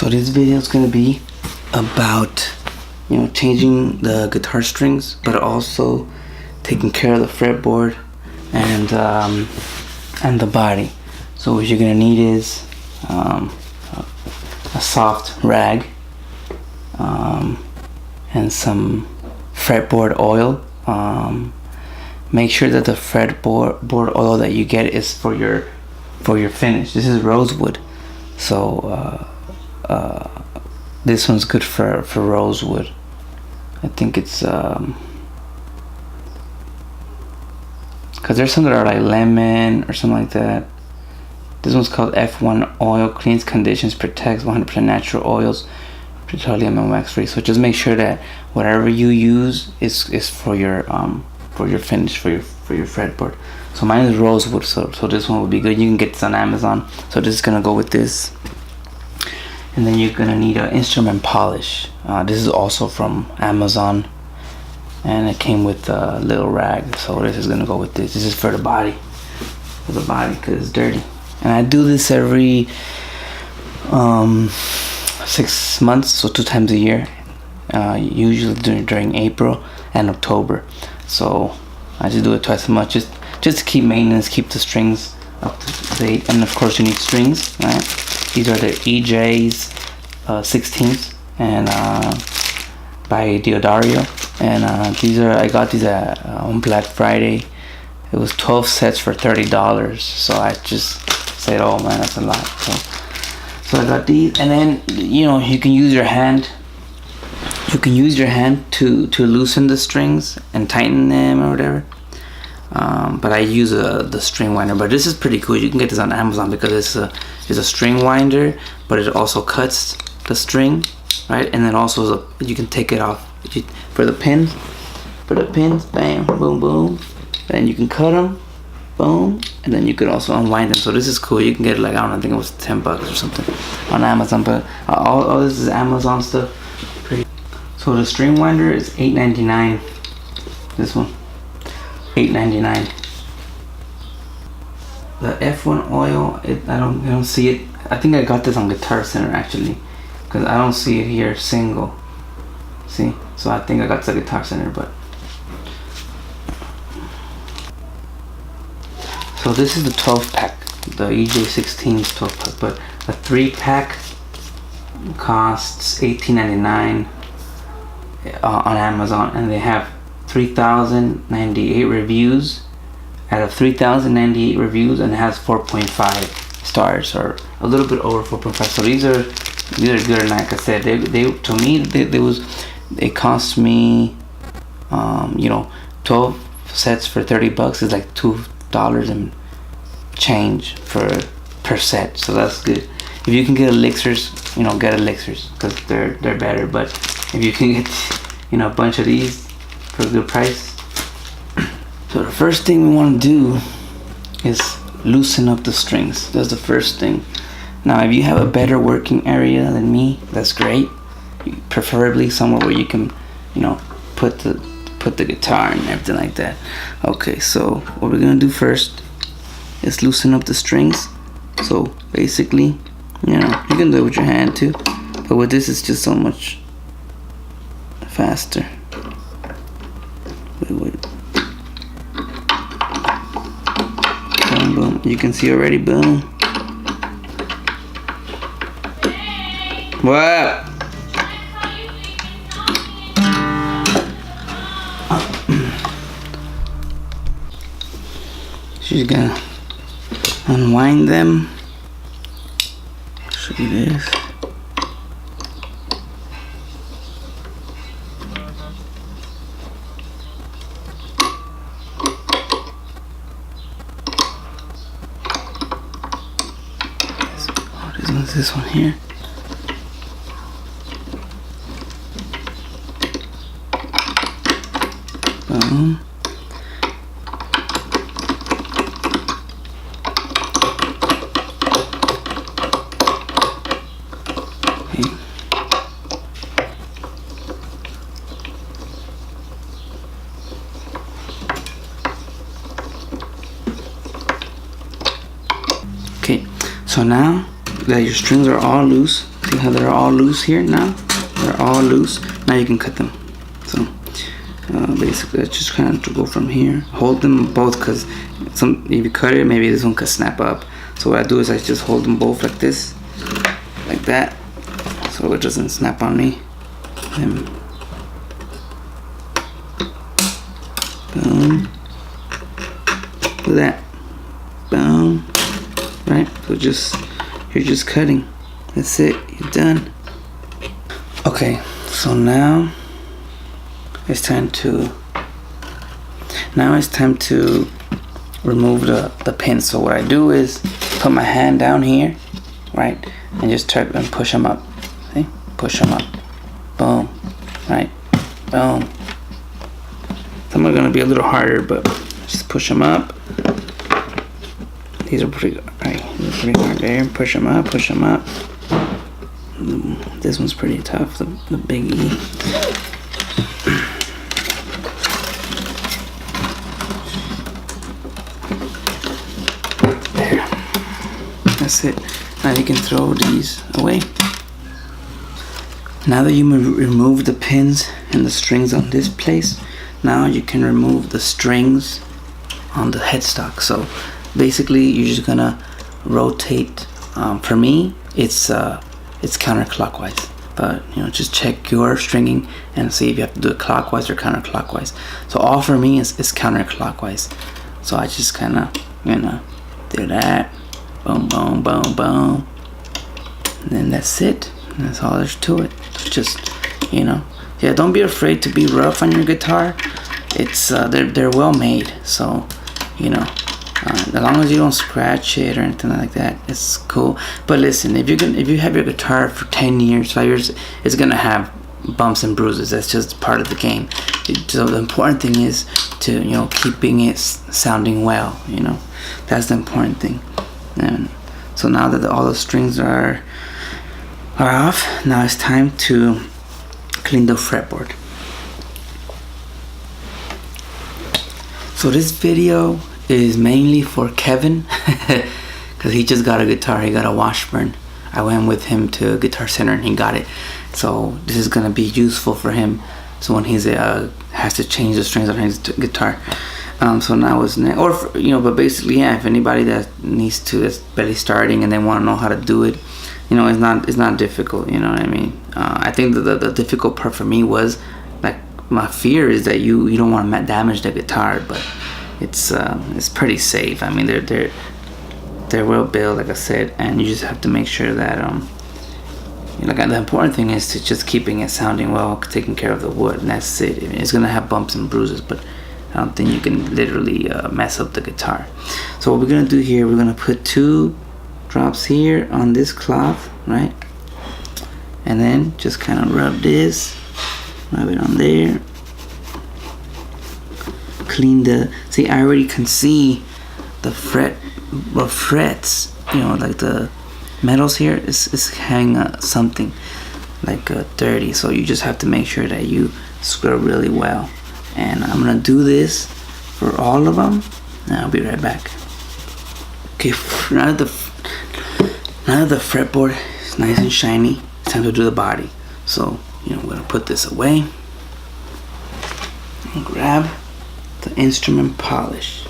So this video is gonna be about, changing the guitar strings, but also taking care of the fretboard and the body. So what you're gonna need is a soft rag and some fretboard oil. Make sure that the fretboard oil that you get is for your finish. This is rosewood, so this one's good for rosewood. I think it's because there's some that are like lemon or something like that. This one's called F1 oil, cleans, conditions, protects, 100% natural oils, petroleum and wax free. So just make sure that whatever you use is for your finish, for your fretboard. So mine is rosewood, so this one would be good. You can get this on Amazon. So this is gonna go with this. And then you're gonna need an instrument polish. This is also from Amazon, and it came with a little rag. So this is gonna go with this. This is for the body, because it's dirty. And I do this every 6 months, so 2 times a year. Usually during April and October. So I just do it twice a month, just to keep maintenance, keep the strings up to date. And of course you need strings, right? These are the EJ's 16th and by Diodario, and I got these on Black Friday. It was 12 sets for $30, so I just said, oh man, that's a lot. So I got these, and then you can use your hand. You can use your hand to loosen the strings and tighten them or whatever. But I use the string winder. But this is pretty cool. You can get this on Amazon because it's a string winder, but it also cuts the string, right? And then also you can take it off for the pins. Bam, boom, boom. Then you can cut them, boom, and then you could also unwind them. So this is cool. You can get it like, I think it was $10 or something on Amazon. But all this is Amazon stuff. So the string winder is $8.99. This one, $8.99. The F1 oil, I don't see it. I think I got this on Guitar Center actually, because I don't see it here single. See, so I think I got the Guitar Center, but. So this is the 12 pack, the EJ16's 12 pack, but a 3 pack costs $18.99 on Amazon, and they have 3,098 reviews. Out of 3,098 reviews, and it has 4.5 stars, or a little bit over 4.5. So these are good, and like I said, they to me it cost me 12 sets for $30 is like $2 and change per set. So that's good. If you can get elixirs, get elixirs, because they're better. But if you can get a bunch of these for a good price. So the first thing we want to do is loosen up the strings. That's the first thing. Now if you have a better working area than me, that's great. Preferably somewhere where you can put the guitar and everything like that. Okay, so what we're gonna do first is loosen up the strings. So basically, you can do it with your hand too, but with this it's just so much faster. Wait. Boom, boom. You can see already, boom. What? She's gonna unwind them. Show you this. This one here. Boom. Okay, so now that your strings are all loose, see how they're all loose here now? They're all loose. Now you can cut them. So basically I just kind of go from here, hold them both, because if you cut it, maybe this one could snap up. So what I do is I just hold them both like this, like that, so it doesn't snap on me. And boom, look at that, boom, right? So you're just cutting. That's it, you're done. Okay, so now it's time to remove the pin. So what I do is put my hand down here, right, and just try and push them up. See? Push them up. Boom. Right. Boom. Some are gonna be a little harder, but just push them up. These are pretty good. Right. These are pretty hard there. Push them up. Push them up. This one's pretty tough. The big E. That's it. Now you can throw these away. Now that you remove the pins and the strings on this place, now you can remove the strings on the headstock. So basically you're just gonna rotate. For me, it's counterclockwise, but just check your stringing and see if you have to do it clockwise or counterclockwise. So all for me is counterclockwise. So I just kind of do that. Boom, boom, boom, boom. And then that's it. And that's all there's to it. Just, yeah, don't be afraid to be rough on your guitar. It's they're well made. So, as long as you don't scratch it or anything like that, it's cool. But listen, if you have your guitar for 10 years, 5 years, it's gonna have bumps and bruises. That's just part of the game. So the important thing is to keeping it sounding well. That's the important thing. And so now that all the strings are off, now it's time to clean the fretboard. So this video is mainly for Kevin because he just got a guitar. He got a Washburn. I went with him to Guitar Center and he got it. So this is gonna be useful for him. So when he's has to change the strings on his guitar. So now it's but basically, yeah, if anybody that's barely starting and they want to know how to do it, it's not difficult. You know what I mean? I think the difficult part for me was like my fear is that you don't want to damage the guitar, but it's pretty safe. I mean, they're well built, like I said, and you just have to make sure that the important thing is to just keeping it sounding well, taking care of the wood, and that's it. I mean, it's gonna have bumps and bruises, but I don't think you can literally mess up the guitar. So what we're gonna do here, we're gonna put 2 drops here on this cloth, right? And then just kind of rub it on there. Clean see, I already can see the frets, like the metals here is having something like dirty. So you just have to make sure that you scrub really well. And I'm gonna do this for all of them, and I'll be right back. Okay, now that the fretboard is nice and shiny, it's time to do the body. So, we're gonna put this away and grab the instrument polish.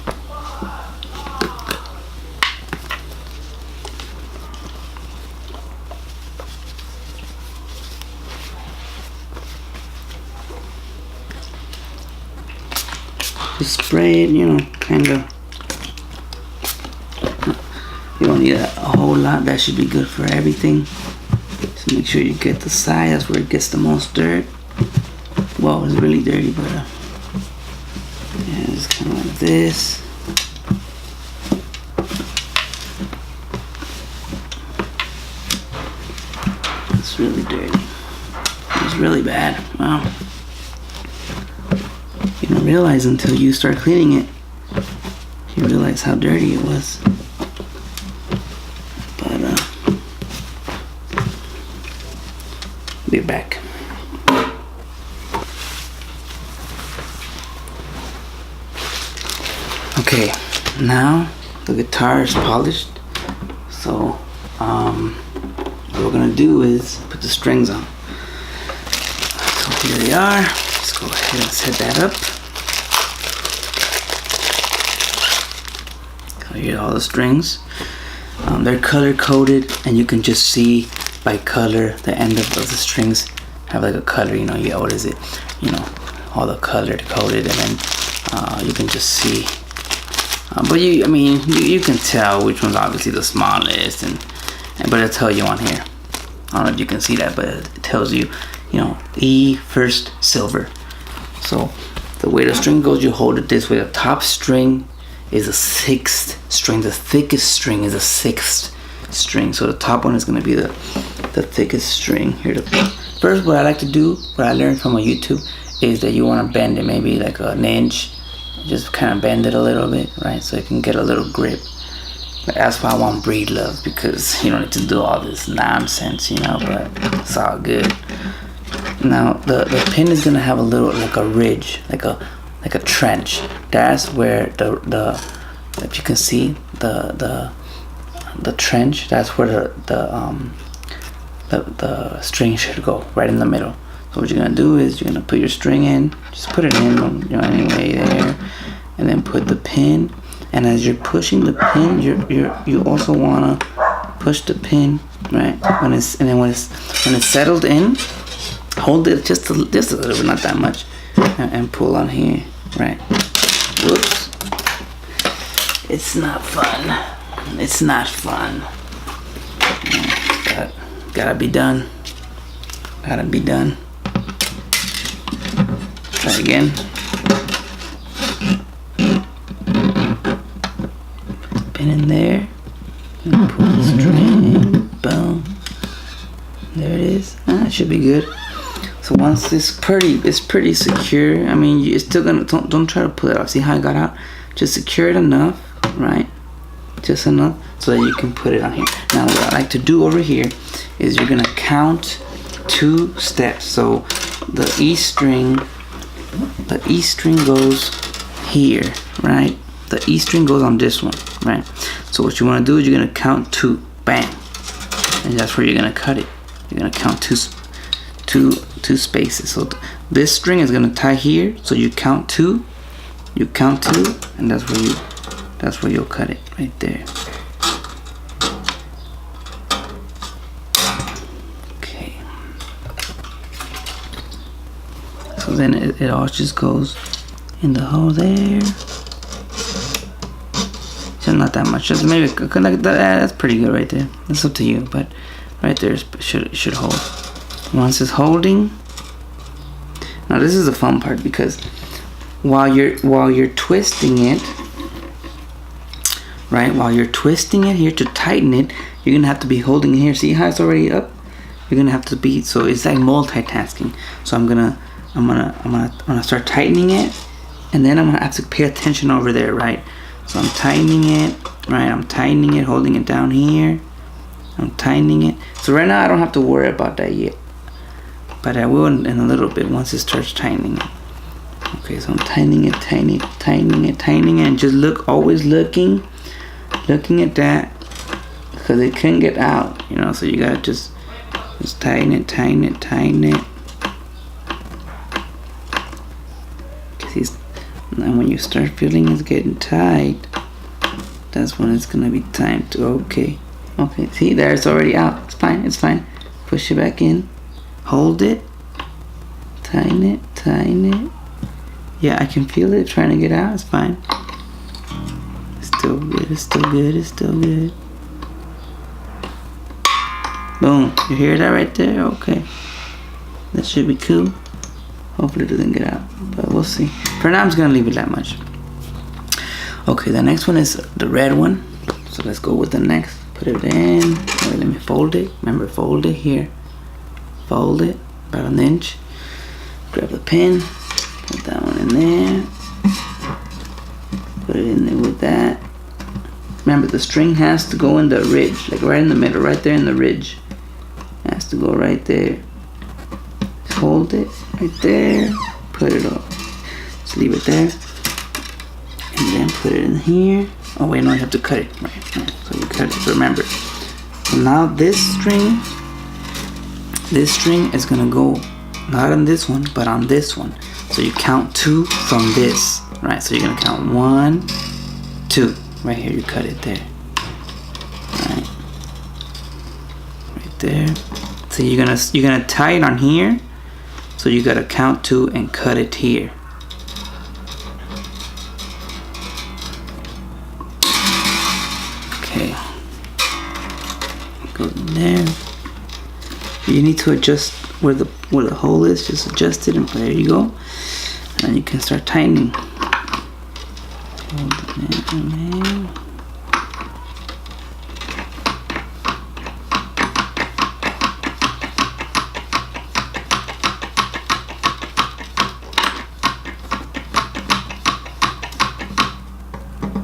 Just spray it, kind of. You don't need a whole lot. That should be good for everything. Just make sure you get the side. That's where it gets the most dirt. Well, it's really dirty, but yeah, it's kind of like this. It's really dirty. It's really bad. Wow. You don't realize until you start cleaning it. You realize how dirty it was. But be back. Okay, now the guitar is polished. So what we're gonna do is put the strings on. So here they are. Let's go ahead and set that up. Here are all the strings. They're color coded, and you can just see by color the end of the strings have like a color. You know, yeah, what is it? You know, all the color coded, and then you can just see. But I mean, you can tell which one's obviously the smallest, but it'll tell you on here. I don't know if you can see that, but it tells you, you know, E first silver. So the way the string goes, you hold it this way. The top string is a 6th string. The thickest string is a 6th string. So the top one is going to be the thickest string. Here, first, what I like to do, what I learned from YouTube, is that you want to bend it maybe like an inch. Just kind of bend it a little bit, right? So it can get a little grip. But that's why I want breed love, because you don't need to do all this nonsense, you know, but it's all good. Now the pin is gonna have a little, like a ridge, like a trench. That's where the if you can see the trench, that's where the string should go, right in the middle. So what you're gonna do is you're gonna put your string in, just put it in, you know, anyway there, and then put the pin. And as you're pushing the pin, you also wanna push the pin, right? When it's settled in, hold it just a little bit, not that much, and pull on here, right? Whoops! It's not fun. It's not fun. But gotta be done. Gotta be done. Try again. Pin in there. And pull the string. Boom. There it is. It should be good. So once it's pretty secure. I mean, you're still gonna don't try to pull it off. See how I got out? Just secure it enough, right? Just enough so that you can put it on here. Now, what I like to do over here is you're gonna count 2 steps. So the E string goes here, right? The E string goes on this one, right? So what you want to do is you're gonna count 2, bang, and that's where you're gonna cut it. You're gonna count two spaces. So this string is gonna tie here. So you count 2, and that's where you'll cut it right there. Okay. So then it all just goes in the hole there. Just not that much. Just maybe like that. That's pretty good right there. That's up to you, but right there should hold. Once it's holding, now this is the fun part, because while you're twisting it, right? While you're twisting it here to tighten it, you're gonna have to be holding it here. See how it's already up? You're gonna have to be, so it's like multitasking. So I'm gonna start tightening it, and then I'm gonna have to pay attention over there, right? So I'm tightening it, right? I'm tightening it, holding it down here. I'm tightening it. So right now I don't have to worry about that yet, but I will in a little bit once it starts tightening it. Okay, so I'm tightening it, and just always looking at that, because it can get out, you know. So you gotta just tighten it. And when you start feeling it's getting tight, that's when it's gonna be time to, okay, see there, it's already out. It's fine. Push it back in, hold it, tighten it. Yeah, I can feel it trying to get out. It's fine. It's still good. Boom. You hear that right there? Okay. That should be cool. Hopefully it doesn't get out, but we'll see. For now, I'm just gonna leave it that much. Okay, the next one is the red one. So let's go with the next. Put it in. Wait, let me fold it. Remember, fold it here. Fold it about an inch. Grab the pin. Put that one in there. Put it in there with that. Remember, the string has to go in the ridge, like right in the middle, right there in the ridge. It has to go right there. Just hold it right there. Put it up. Just leave it there. And then put it in here. Oh wait, no, you have to cut it. Right. So you cut it. So remember. So now this string this string is gonna go not on this one, but on this one. So you count 2 from this, right? So you're gonna count 1, 2. Right here, you cut it there. Right there. So you're gonna tie it on here. So you gotta count 2 and cut it here. Okay. Go in there. You need to adjust where the hole is. Just adjust it, and there you go. And you can start tightening. Hold it in there.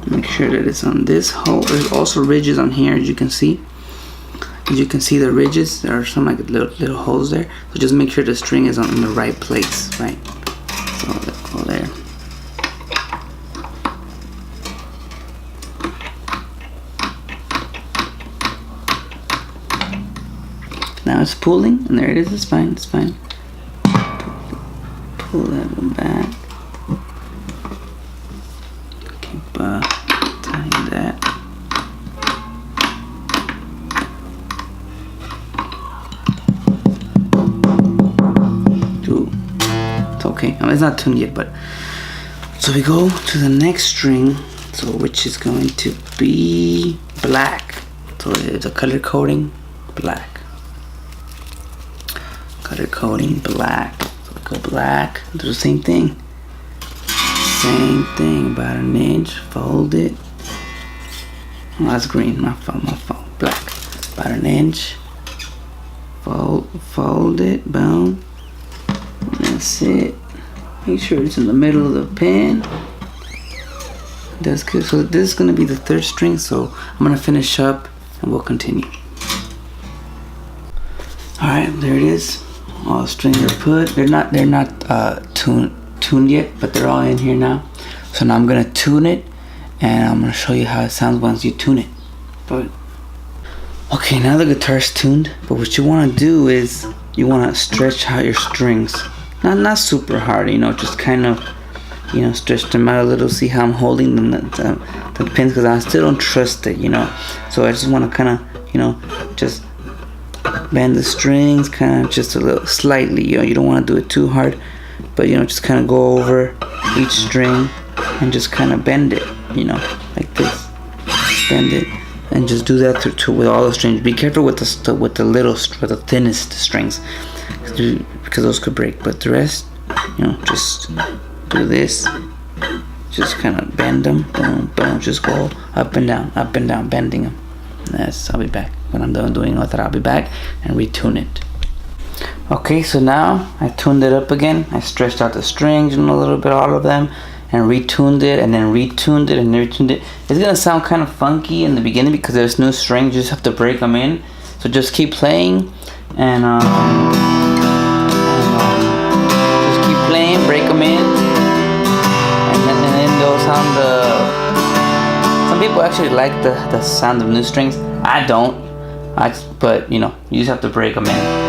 Make sure that it's on this hole. There's also ridges on here, as you can see. As you can see the ridges, there are some like little holes there. So just make sure the string is in the right place, right? So let's go there. Now it's pulling, and there it is. It's fine. It's fine. Pull that one back. Keep tying that. Ooh, it's okay. I mean, it's not tuned yet, but so we go to the next string. So which is going to be black. So it's a color coding black. Color coding black. So we go black. Do the same thing. Same thing. About an inch. Fold it. Oh, that's green. My fault. Black. About an inch. Fold it. Boom. That's it. Make sure it's in the middle of the pen. That's good. So this is gonna be the third string. So I'm gonna finish up and we'll continue. All right, there it is. All the strings are put. They're not tuned yet, but they're all in here now. So now I'm gonna tune it, and I'm gonna show you how it sounds once you tune it. But okay, now the guitar's tuned. But what you wanna do is you wanna stretch out your strings. Not super hard, you know, just kind of, you know, stretch them out a little. See how I'm holding the pins, because I still don't trust it, you know. So I just want to kind of, you know, just bend the strings kind of just a little slightly, you know. You don't want to do it too hard, but you know, just kind of go over each string and just kind of bend it, you know, like this. Bend it and just do that with all the strings. Be careful with the thinnest strings, because those could break. But the rest, you know, just do this. Just kind of bend them. Boom, boom. Just go up and down, bending them. I'll be back when I'm done doing all that. I'll be back and retune it. Okay, so now I tuned it up again. I stretched out the strings and a little bit, all of them, and retuned it, and then retuned it, and retuned it. It's gonna sound kind of funky in the beginning because there's new strings. You just have to break them in. So just keep playing, and just keep playing, break them in, and then they'll sound. Some people actually like the sound of new strings. I don't. But you know, you just have to break them in.